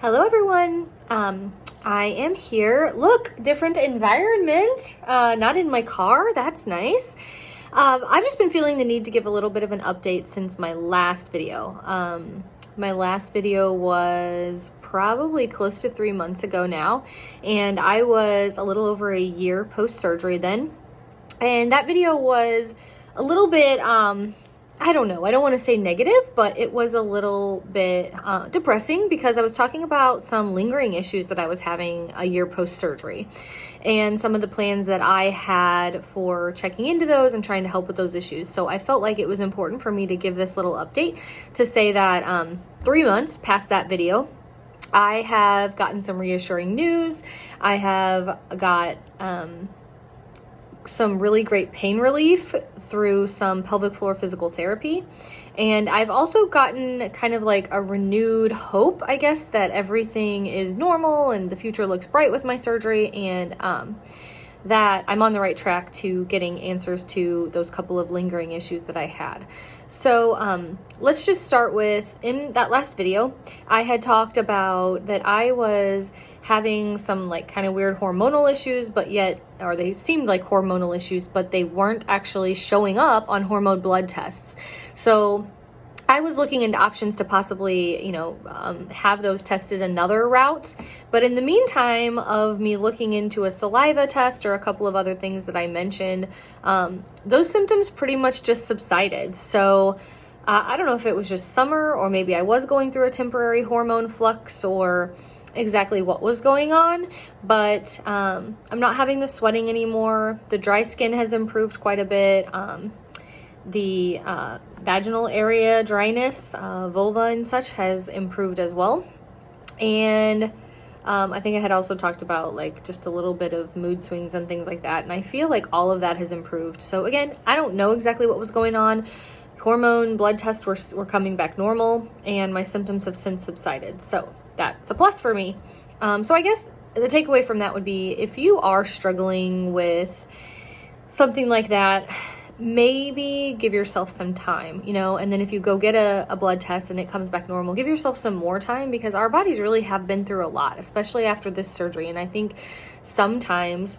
Hello everyone. I am here. Look, different environment. Not in my car. That's nice. I've just been feeling the need to give a little bit of an update since my last video. My last video was probably close to 3 months ago now, and I was a little over a year post-surgery then. And that video was a little bit, I don't know, I don't want to say negative, but it was a little bit depressing because I was talking about some lingering issues that I was having a year post-surgery and some of the plans that I had for checking into those and trying to help with those issues. So I felt like it was important for me to give this little update to say that 3 months past that video, I have gotten some reassuring news. I have got some really great pain relief through some pelvic floor physical therapy. And I've also gotten kind of like a renewed hope, I guess, that everything is normal and the future looks bright with my surgery, and that I'm on the right track to getting answers to those couple of lingering issues that I had. So let's just start with, in that last video, I had talked about that I was having some like kind of weird hormonal issues, but yet, or they seemed like hormonal issues, but they weren't actually showing up on hormone blood tests. So I was looking into options to possibly, have those tested another route. But in the meantime of me looking into a saliva test or a couple of other things that I mentioned, those symptoms pretty much just subsided. So I don't know if it was just summer, or maybe I was going through a temporary hormone flux, or exactly what was going on, but I'm not having the sweating anymore. The dry skin has improved quite a bit. The vaginal area dryness, vulva and such, has improved as well. And I think I had also talked about like just a little bit of mood swings and things like that. And I feel like all of that has improved. So again, I don't know exactly what was going on. Hormone blood tests were coming back normal, and my symptoms have since subsided. So that's a plus for me. So I guess the takeaway from that would be, if you are struggling with something like that, maybe give yourself some time, and then if you go get a blood test and it comes back normal, give yourself some more time, because our bodies really have been through a lot, especially after this surgery. And I think sometimes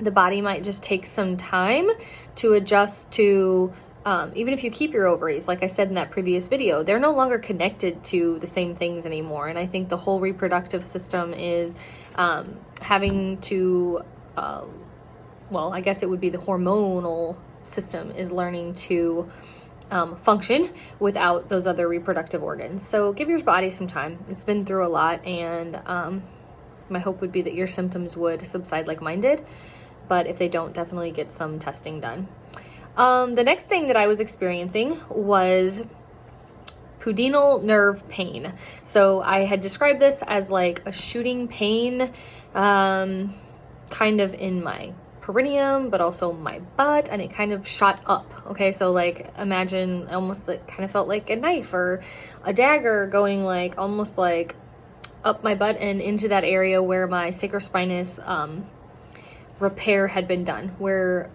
the body might just take some time to adjust to, even if you keep your ovaries, like I said in that previous video, they're no longer connected to the same things anymore. And I think the whole reproductive system is having to, I guess it would be the hormonal system is learning to function without those other reproductive organs. So give your body some time. It's been through a lot, and my hope would be that your symptoms would subside like mine did. But if they don't, definitely get some testing done. The next thing that I was experiencing was pudendal nerve pain. So I had described this as like a shooting pain, kind of in my perineum, but also my butt, and it kind of shot up. Okay, so like imagine almost like kind of felt like a knife or a dagger going like almost like up my butt and into that area where my sacrospinous repair had been done, where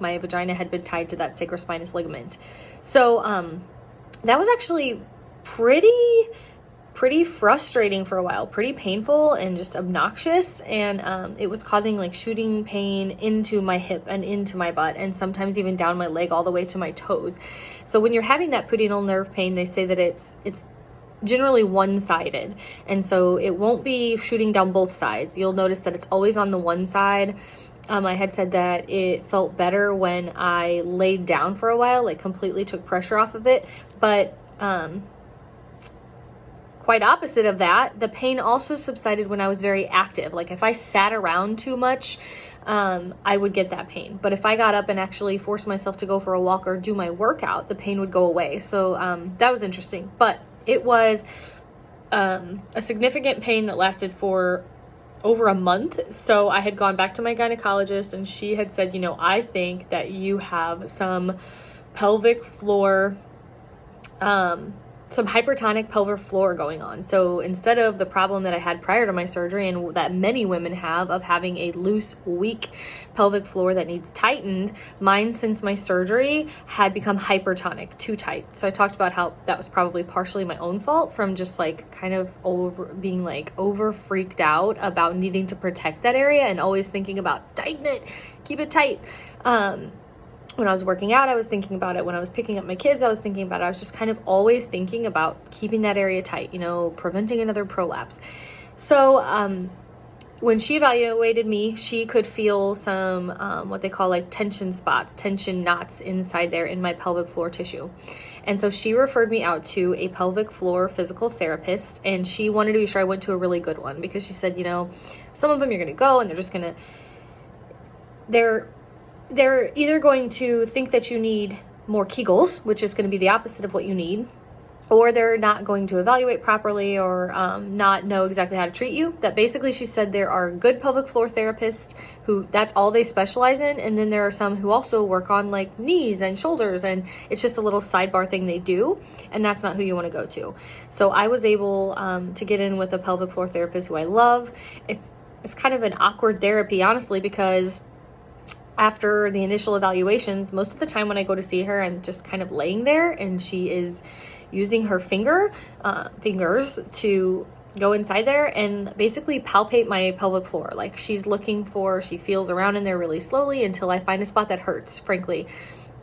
my vagina had been tied to that sacrospinous ligament. So that was actually pretty frustrating for a while, pretty painful and just obnoxious, and it was causing like shooting pain into my hip and into my butt, and sometimes even down my leg all the way to my toes. So when you're having that pudendal nerve pain, they say that it's generally one-sided, and so it won't be shooting down both sides. You'll notice that it's always on the one side. I had said that it felt better when I laid down for a while, like completely took pressure off of it, but quite opposite of that, the pain also subsided when I was very active. Like if I sat around too much, I would get that pain. But if I got up and actually forced myself to go for a walk or do my workout, the pain would go away. So that was interesting. But it was a significant pain that lasted for over a month. So I had gone back to my gynecologist, and she had said, I think that you have some pelvic floor some hypertonic pelvic floor going on. So instead of the problem that I had prior to my surgery, and that many women have, of having a loose, weak pelvic floor that needs tightened, mine since my surgery had become hypertonic, too tight. So I talked about how that was probably partially my own fault from just like kind of over freaked out about needing to protect that area and always thinking about tighten it, keep it tight. When I was working out, I was thinking about it. When I was picking up my kids, I was thinking about it. I was just kind of always thinking about keeping that area tight, you know, preventing another prolapse. So when she evaluated me, she could feel some what they call like tension spots, tension knots inside there in my pelvic floor tissue. And so she referred me out to a pelvic floor physical therapist, and she wanted to be sure I went to a really good one, because she said, you know, some of them you're going to go and they're just going to, they're either going to think that you need more Kegels, which is going to be the opposite of what you need, or they're not going to evaluate properly, or not know exactly how to treat you. That basically, she said, there are good pelvic floor therapists who that's all they specialize in, and then there are some who also work on like knees and shoulders, and it's just a little sidebar thing they do, and that's not who you want to go to. So I was able to get in with a pelvic floor therapist who I love. It's kind of an awkward therapy, honestly, because after the initial evaluations, most of the time when I go to see her, I'm just kind of laying there, and she is using her fingers to go inside there and basically palpate my pelvic floor. Like she feels around in there really slowly until I find a spot that hurts, frankly.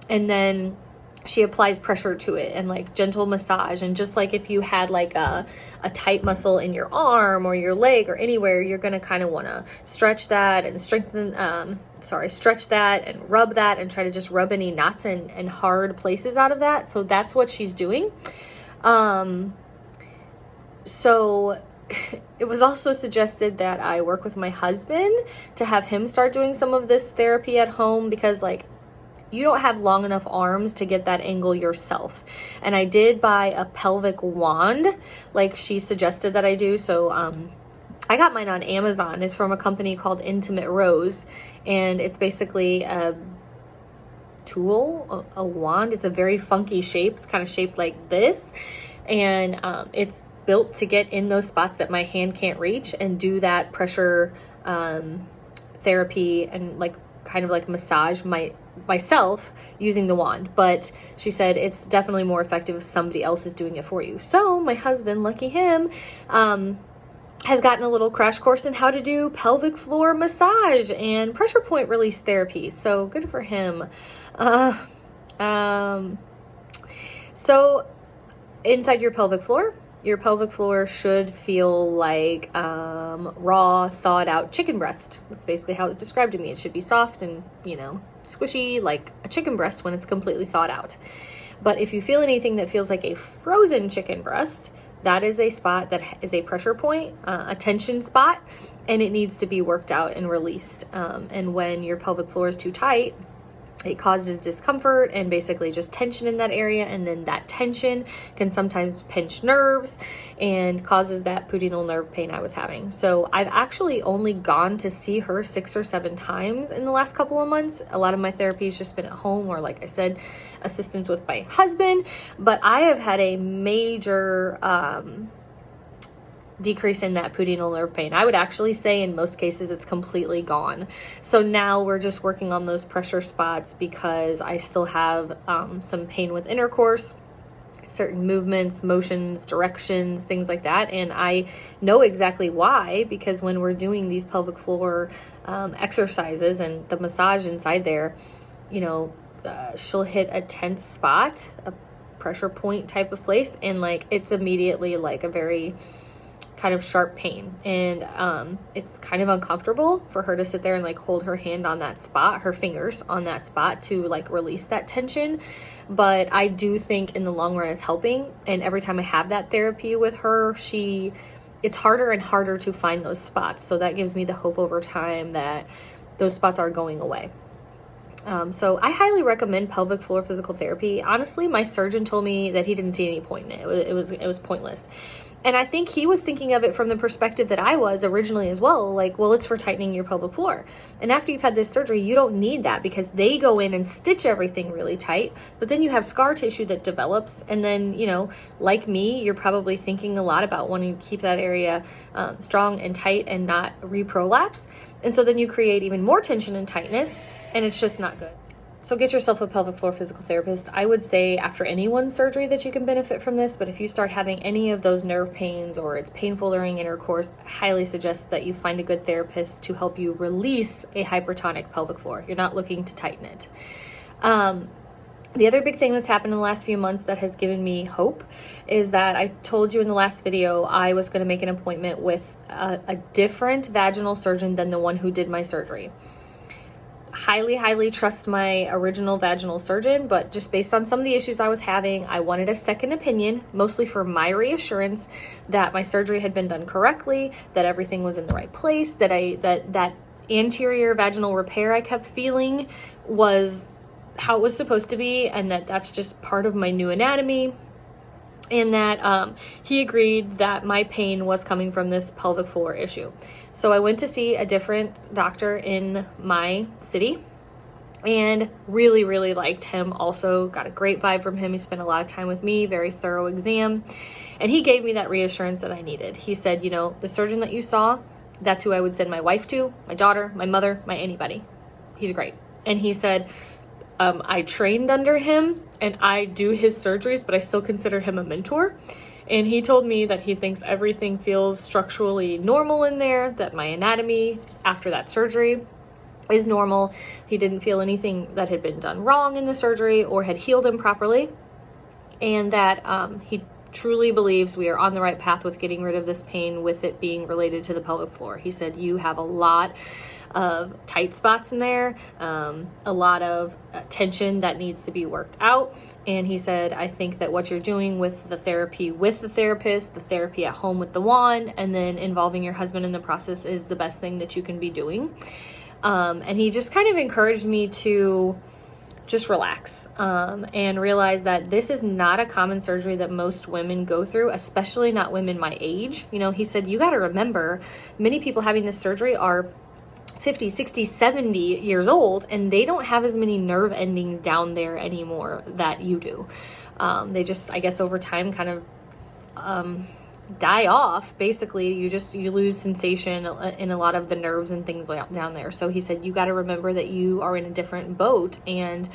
And then she applies pressure to it and like gentle massage. And just like if you had like a tight muscle in your arm or your leg or anywhere, you're going to kind of want to stretch that and stretch that and rub that and try to just rub any knots and hard places out of that. So that's what she's doing. So it was also suggested that I work with my husband to have him start doing some of this therapy at home, because like you don't have long enough arms to get that angle yourself. And I did buy a pelvic wand like she suggested that I do. So I got mine on Amazon. It's from a company called Intimate Rose, and it's basically a tool, a wand. It's a very funky shape. It's kind of shaped like this, and it's built to get in those spots that my hand can't reach and do that pressure therapy and like kind of like massage myself using the wand. But she said it's definitely more effective if somebody else is doing it for you. So my husband, lucky him, has gotten a little crash course in how to do pelvic floor massage and pressure point release therapy. So good for him. So inside your pelvic floor should feel like raw, thawed out chicken breast. That's basically how it's described to me. It should be soft and, you know, squishy like a chicken breast when it's completely thawed out. But if you feel anything that feels like a frozen chicken breast, that is a spot that is a pressure point, a tension spot, and it needs to be worked out and released. And when your pelvic floor is too tight, it causes discomfort and basically just tension in that area, and then that tension can sometimes pinch nerves and causes that pudendal nerve pain I was having. So I've actually only gone to see her 6 or 7 times in the last couple of months. A lot of my therapy has just been at home, or like I said, assistance with my husband, but I have had a major decrease in that pudendal nerve pain. I would actually say in most cases it's completely gone. So now we're just working on those pressure spots because I still have some pain with intercourse, certain movements, motions, directions, things like that. And I know exactly why, because when we're doing these pelvic floor exercises and the massage inside there, you know, she'll hit a tense spot, a pressure point type of place, and like it's immediately like a very kind of sharp pain, and it's kind of uncomfortable for her to sit there and like hold her hand on that spot, her fingers on that spot to like release that tension. But I do think in the long run it's helping, and every time I have that therapy with her, it's harder and harder to find those spots. So that gives me the hope over time that those spots are going away. So I highly recommend pelvic floor physical therapy. Honestly, my surgeon told me that he didn't see any point in it. It was pointless. And I think he was thinking of it from the perspective that I was originally as well. Like, well, it's for tightening your pelvic floor. And after you've had this surgery, you don't need that because they go in and stitch everything really tight. But then you have scar tissue that develops. And then, you know, like me, you're probably thinking a lot about wanting to keep that area strong and tight and not re-prolapse. And so then you create even more tension and tightness, and it's just not good. So get yourself a pelvic floor physical therapist. I would say after anyone's surgery that you can benefit from this, but if you start having any of those nerve pains or it's painful during intercourse, I highly suggest that you find a good therapist to help you release a hypertonic pelvic floor. You're not looking to tighten it. The other big thing that's happened in the last few months that has given me hope is that I told you in the last video I was going to make an appointment with a different vaginal surgeon than the one who did my surgery. Highly trust my original vaginal surgeon, but just based on some of the issues I was having, I wanted a second opinion, mostly for my reassurance that my surgery had been done correctly, that everything was in the right place, that that anterior vaginal repair I kept feeling was how it was supposed to be, and that that's just part of my new anatomy. And that he agreed that my pain was coming from this pelvic floor issue. So I went to see a different doctor in my city and really liked him. Also got a great vibe from him. He spent a lot of time with me, very thorough exam. And he gave me that reassurance that I needed. He said, you know, the surgeon that you saw, that's who I would send my wife to, my daughter, my mother, my anybody. He's great. And he said, I trained under him and I do his surgeries, but I still consider him a mentor. And he told me that he thinks everything feels structurally normal in there, that my anatomy after that surgery is normal. He didn't feel anything that had been done wrong in the surgery or had healed improperly. And that he truly believes we are on the right path with getting rid of this pain, with it being related to the pelvic floor. He said, you have a lot of tight spots in there, a lot of tension that needs to be worked out. And he said, I think that what you're doing with the therapy with the therapist, the therapy at home with the wand, and then involving your husband in the process is the best thing that you can be doing. And he just kind of encouraged me to just relax and realize that this is not a common surgery that most women go through, especially not women my age. You know, he said, you got to remember, many people having this surgery are 50, 60, 70 years old, and they don't have as many nerve endings down there anymore that you do. They just, I guess, over time kind of die off. Basically, you lose sensation in a lot of the nerves and things like down there. So he said, you got to remember that you are in a different boat. And,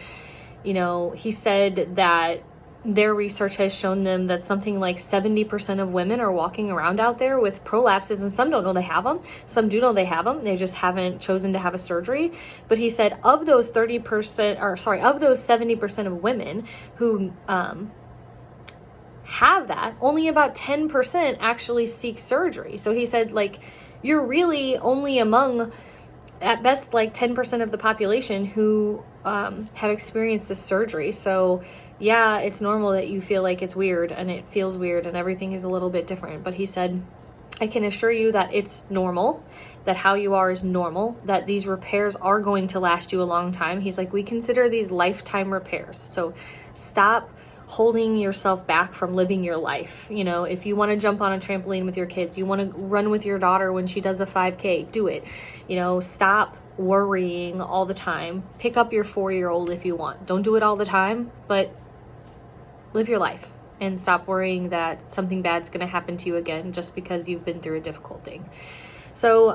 you know, he said that their research has shown them that something like 70% of women are walking around out there with prolapses, and some don't know they have them. Some do know they have them. They just haven't chosen to have a surgery. But he said of those 70% of women who have that, only about 10% actually seek surgery. So he said, like, you're really only among, at best, like 10% of the population who have experienced this surgery. So yeah, it's normal that you feel like it's weird and it feels weird and everything is a little bit different. But he said, I can assure you that it's normal, that how you are is normal, that these repairs are going to last you a long time. He's like, we consider these lifetime repairs. So stop holding yourself back from living your life. You know, if you want to jump on a trampoline with your kids, you want to run with your daughter when she does a 5K, do it. You know, stop worrying all the time. Pick up your 4-year-old if you want. Don't do it all the time, but live your life and stop worrying that something bad's going to happen to you again just because you've been through a difficult thing. So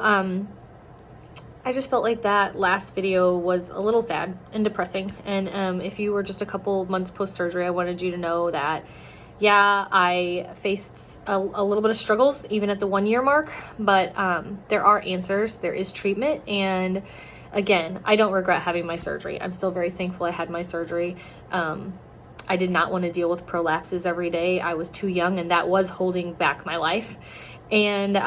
I just felt like that last video was a little sad and depressing. And if you were just a couple months post-surgery, I wanted you to know that, yeah, I faced a little bit of struggles even at the 1-year mark, but there are answers, there is treatment. And again, I don't regret having my surgery. I'm still very thankful I had my surgery. I did not want to deal with prolapses every day. I was too young, and that was holding back my life. And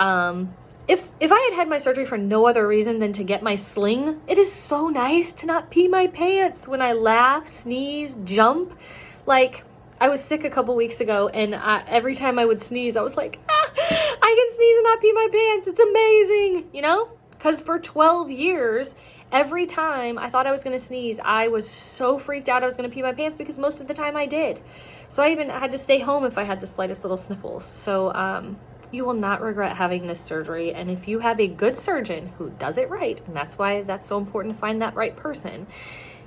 if I had my surgery for no other reason than to get my sling, it is so nice to not pee my pants when I laugh, sneeze, jump. Like, I was sick a couple weeks ago, and every time I would sneeze, I was like, I can sneeze and not pee my pants. It's amazing, you know? Because for 12 years, Every time I thought I was gonna sneeze, I was so freaked out I was gonna pee my pants, because most of the time I did. So I even had to stay home if I had the slightest little sniffles. So you will not regret having this surgery. And if you have a good surgeon who does it right, and that's why that's so important to find that right person,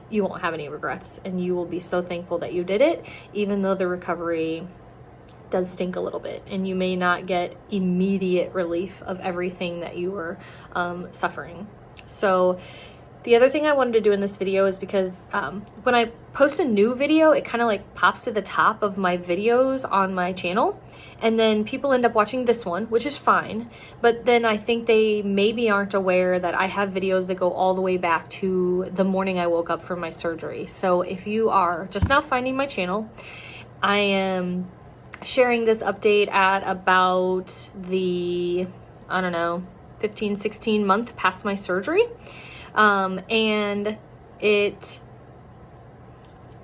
you won't have any regrets, and you will be so thankful that you did it, even though the recovery does stink a little bit and you may not get immediate relief of everything that you were suffering. So the other thing I wanted to do in this video is because when I post a new video, it kind of like pops to the top of my videos on my channel, and then people end up watching this one, which is fine, but then I think they maybe aren't aware that I have videos that go all the way back to the morning I woke up from my surgery. So if you are just now finding my channel, I am sharing this update at about the, I don't know, 15, 16 month past my surgery. And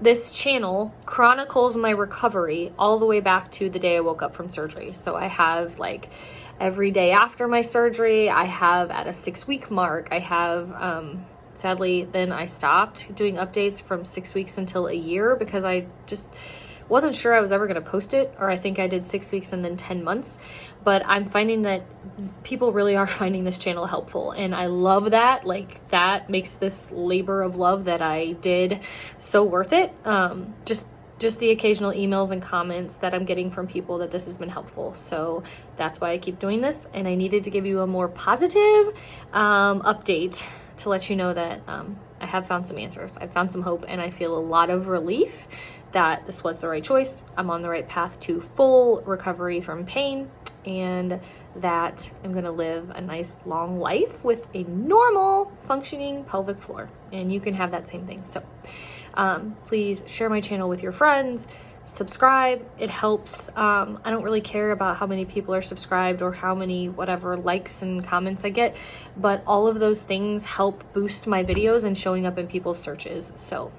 this channel chronicles my recovery all the way back to the day I woke up from surgery. So I have like every day after my surgery, I have at a 6-week mark, I have, sadly, then I stopped doing updates from 6 weeks until a year, because I just wasn't sure I was ever going to post it, or I think I did 6 weeks and then 10 months. But I'm finding that people really are finding this channel helpful, and I love that. Like, that makes this labor of love that I did so worth it. Just the occasional emails and comments that I'm getting from people that this has been helpful. So that's why I keep doing this, and I needed to give you a more positive update to let you know that I have found some answers. I've found some hope, and I feel a lot of relief that this was the right choice. I'm on the right path to full recovery from pain, and that I'm gonna live a nice long life with a normal functioning pelvic floor, and you can have that same thing. So please share my channel with your friends, subscribe. It helps. I don't really care about how many people are subscribed or how many whatever likes and comments I get, but all of those things help boost my videos and showing up in people's searches. So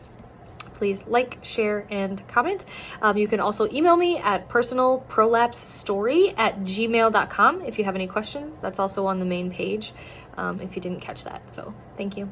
please like, share, and comment. You can also email me at personalprolapsestory@gmail.com if you have any questions. That's also on the main page if you didn't catch that. So thank you.